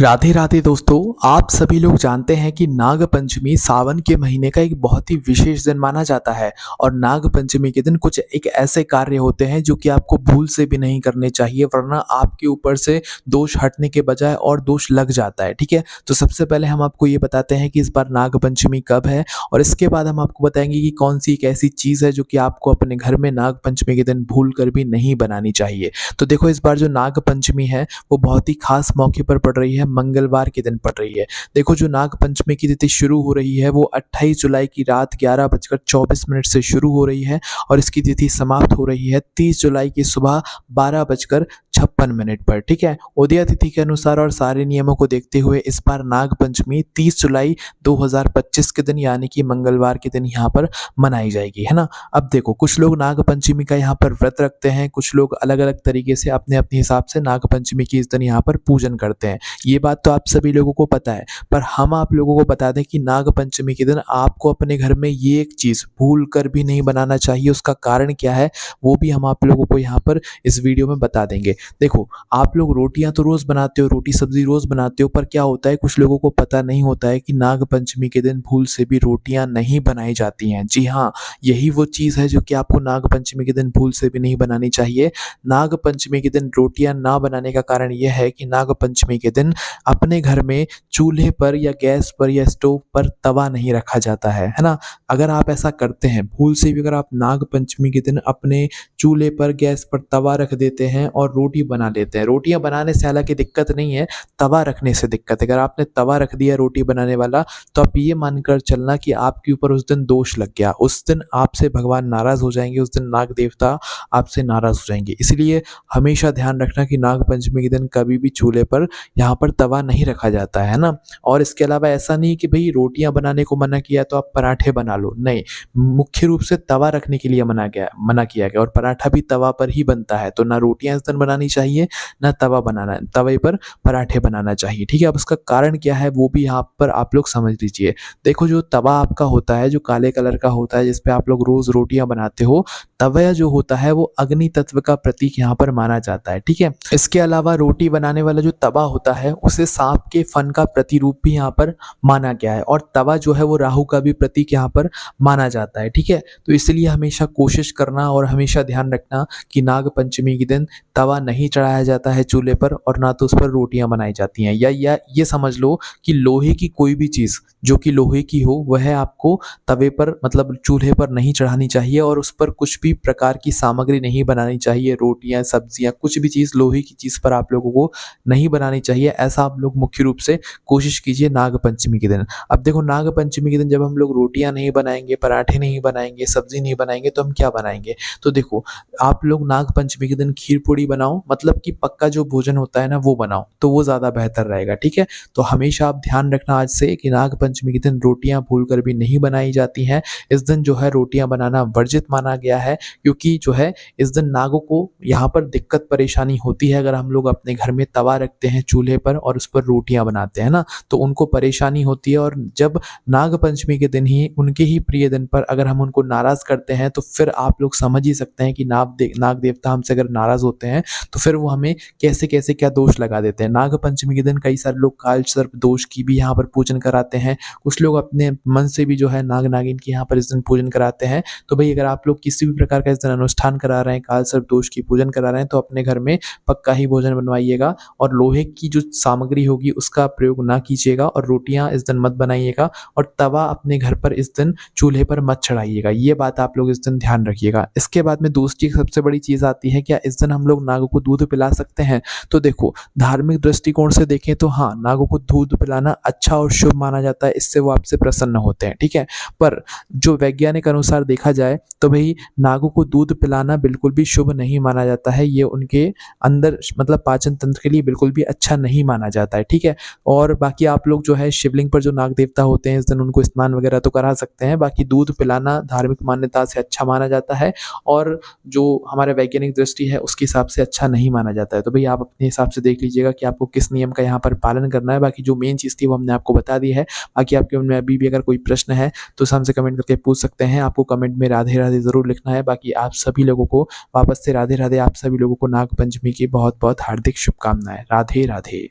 राधे राधे दोस्तों। आप सभी लोग जानते हैं कि नाग पंचमी सावन के महीने का एक बहुत ही विशेष दिन माना जाता है। और नाग पंचमी के दिन कुछ एक ऐसे कार्य होते हैं जो कि आपको भूल से भी नहीं करने चाहिए, वरना आपके ऊपर से दोष हटने के बजाय और दोष लग जाता है। ठीक है, तो सबसे पहले हम आपको ये बताते हैं कि इस बार नाग पंचमी कब है, और इसके बाद हम आपको बताएंगे कि कौन सी एक ऐसी चीज़ है जो कि आपको अपने घर में नाग पंचमी के दिन भूल कर भी नहीं बनानी चाहिए। तो देखो, इस बार जो नाग पंचमी है वो बहुत ही खास मौके पर पड़ रही है, मंगलवार के दिन पड़ रही है। देखो, जो नाग पंचमी की तिथि शुरू हो रही है वो 28 जुलाई की रात 11:24 से शुरू हो रही है, और इसकी तिथि समाप्त हो रही है 30 जुलाई की सुबह 12:56 पर। ठीक है, उदया तिथि के अनुसार और सारे नियमों को देखते हुए इस बार नाग पंचमी 30 जुलाई 2025 के दिन यानी कि मंगलवार के दिन यहाँ पर मनाई जाएगी, है ना। अब देखो, कुछ लोग नाग पंचमी का यहाँ पर व्रत रखते हैं, कुछ लोग अलग अलग तरीके से अपने अपने हिसाब से नाग पंचमी की इस दिन यहाँ पर पूजन करते हैं। ये बात तो आप सभी लोगों को पता है, पर हम आप लोगों को बता दें कि नाग पंचमी के दिन आपको अपने घर में ये एक चीज़ भूल कर भी नहीं बनाना चाहिए। उसका कारण क्या है वो भी हम आप लोगों को यहाँ पर इस वीडियो में बता देंगे। देखो, आप लोग रोटियां तो रोज़ बनाते हो, रोटी सब्जी रोज़ बनाते हो, पर क्या होता है, कुछ लोगों को पता नहीं होता है कि नाग पंचमी के दिन भूल से भी रोटियां नहीं बनाई जाती हैं। जी हाँ, यही वो चीज़ है जो कि आपको नाग पंचमी के दिन भूल से भी नहीं बनानी चाहिए। नाग पंचमी के दिन रोटियां ना बनाने का कारण यह है कि नाग पंचमी के दिन अपने घर में चूल्हे पर या गैस पर या स्टोव पर तवा नहीं रखा जाता है ना। अगर आप ऐसा करते हैं भूल से भी, अगर आप नाग पंचमी के दिन अपने चूल्हे पर गैस पर तवा रख देते हैं और रोटी बना लेते हैं, रोटियां बनाने से हालांकि दिक्कत नहीं है, तवा रखने से दिक्कत है। अगर आपने तवा रख दिया रोटी बनाने वाला, तो आप ये मानकर चलना कि आपके ऊपर उस दिन दोष लग गया, उस दिन आपसे भगवान नाराज हो जाएंगे, उस दिन नाग देवता आपसे नाराज हो जाएंगे। इसलिए हमेशा ध्यान रखना कि नाग पंचमी के दिन कभी भी चूल्हे पर यहाँ पर तवा नहीं रखा जाता है ना। और इसके अलावा ऐसा नहीं कि भाई रोटियां बनाने को मना किया तो आप पराठे बना लो, नहीं, मुख्य रूप से तवा रखने के लिए मना किया गया, और पराठा भी तवा पर ही बनता है। तो ना रोटियां इस दिन बनानी चाहिए, ना तवे पर पराठे बनाना चाहिए। ठीक है, अब उसका कारण क्या है वो भी यहाँ पर आप लोग समझ लीजिए। देखो, जो तवा आपका होता है, जो काले कलर का होता है, जिसपे आप लोग रोज रोटियां बनाते हो, तवा जो होता है वो अग्नि तत्व का प्रतीक यहाँ पर माना जाता है। ठीक है, इसके अलावा रोटी बनाने वाला जो तवा होता है उसे सांप के फन का प्रतिरूप भी यहाँ पर माना गया है, और तवा जो है वो राहु का भी प्रतीक यहाँ पर माना जाता है। ठीक है, तो इसलिए हमेशा कोशिश करना और हमेशा ध्यान रखना कि नाग पंचमी के दिन तवा नहीं चढ़ाया जाता है चूल्हे पर, और ना तो उस पर रोटियां बनाई जाती हैं। या ये समझ लो कि लोहे की कोई भी चीज़ जो कि लोहे की हो वह आपको तवे पर मतलब चूल्हे पर नहीं चढ़ानी चाहिए, और उस पर कुछ भी प्रकार की सामग्री नहीं बनानी चाहिए, रोटियां सब्जियां कुछ भी चीज़ लोहे की चीज़ पर आप लोगों को नहीं बनानी चाहिए। ऐसा आप लोग मुख्य रूप से कोशिश कीजिए नाग पंचमी के दिन। अब देखो, नाग पंचमी के दिन जब हम लोग रोटियां नहीं बनाएंगे, पराठे नहीं बनाएंगे, सब्जी नहीं बनाएंगे, तो हम क्या बनाएंगे। तो देखो, आप लोग नाग पंचमी के दिन खीर पूड़ी बनाओ, मतलब कि पक्का जो भोजन होता है ना वो बनाओ, तो वो ज़्यादा बेहतर रहेगा। ठीक है, तो हमेशा आप ध्यान रखना आज से कि नाग पंचमी के दिन रोटियां भूल कर भी नहीं बनाई जाती हैं। इस दिन जो है रोटियां बनाना वर्जित माना गया है, क्योंकि जो है इस दिन नागों को यहाँ पर दिक्कत परेशानी होती है। अगर हम लोग अपने घर में तवा रखते हैं चूल्हे पर और उस पर रोटियां बनाते हैं ना, तो उनको परेशानी होती है, और जब नाग पंचमी के दिन ही उनके ही प्रिय दिन पर अगर हम उनको नाराज करते हैं, तो फिर आप लोग समझ ही सकते हैं कि नाग देवता हमसे अगर नाराज होते हैं तो फिर वो हमें कैसे कैसे क्या दोष लगा देते हैं। नाग पंचमी के दिन कई सारे लोग काल सर्प दोष की भी यहाँ पर पूजन कराते हैं, कुछ लोग अपने मन से भी जो है नाग नागिन की यहाँ पर इस दिन पूजन कराते हैं। तो भाई, अगर आप लोग किसी भी प्रकार का इस दिन अनुष्ठान करा रहे हैं, काल सर्प दोष की पूजन करा रहे हैं, तो अपने घर में पक्का ही भोजन बनवाइएगा, और लोहे की जो सामग्री होगी उसका प्रयोग ना कीजिएगा, और रोटियां इस दिन मत बनाइएगा, और तवा अपने घर पर इस दिन चूल्हे पर मत चढ़ाइएगा। ये बात आप लोग इस दिन ध्यान रखिएगा। इसके बाद में दूसरी सबसे बड़ी चीज़ आती है, क्या इस दिन हम लोग नागों को दूध पिला सकते हैं। तो देखो, धार्मिक दृष्टिकोण से देखें तो हाँ, नागों को दूध पिलाना अच्छा और शुभ माना जाता है, इससे वो आपसे प्रसन्न होते हैं। ठीक है, पर जो वैज्ञानिक अनुसार देखा जाए तो भाई नागों को दूध पिलाना बिल्कुल भी शुभ नहीं माना जाता है। ये उनके अंदर मतलब पाचन तंत्र के लिए बिल्कुल भी अच्छा नहीं माना जाता है। ठीक है, और बाकी आप लोग जो है शिवलिंग पर जो नाग देवता होते हैं इस दिन उनको स्नान वगैरह तो करा सकते हैं। बाकी दूध पिलाना धार्मिक मान्यता से अच्छा माना जाता है, और जो हमारे वैज्ञानिक दृष्टि है उसके हिसाब से अच्छा नहीं माना जाता है। तो भाई, आप अपने हिसाब से देख लीजिएगा कि आपको किस नियम का यहाँ पर पालन करना है। बाकी जो मेन चीज़ थी वो हमने आपको बता दी है। बाकी आपके मन में अभी भी अगर कोई प्रश्न है तो हमसे कमेंट करके पूछ सकते हैं। आपको कमेंट में राधे राधे ज़रूर लिखना है। बाकी आप सभी लोगों को वापस से राधे राधे। आप सभी लोगों को नाग पंचमी की बहुत बहुत हार्दिक शुभकामनाएं। राधे राधे।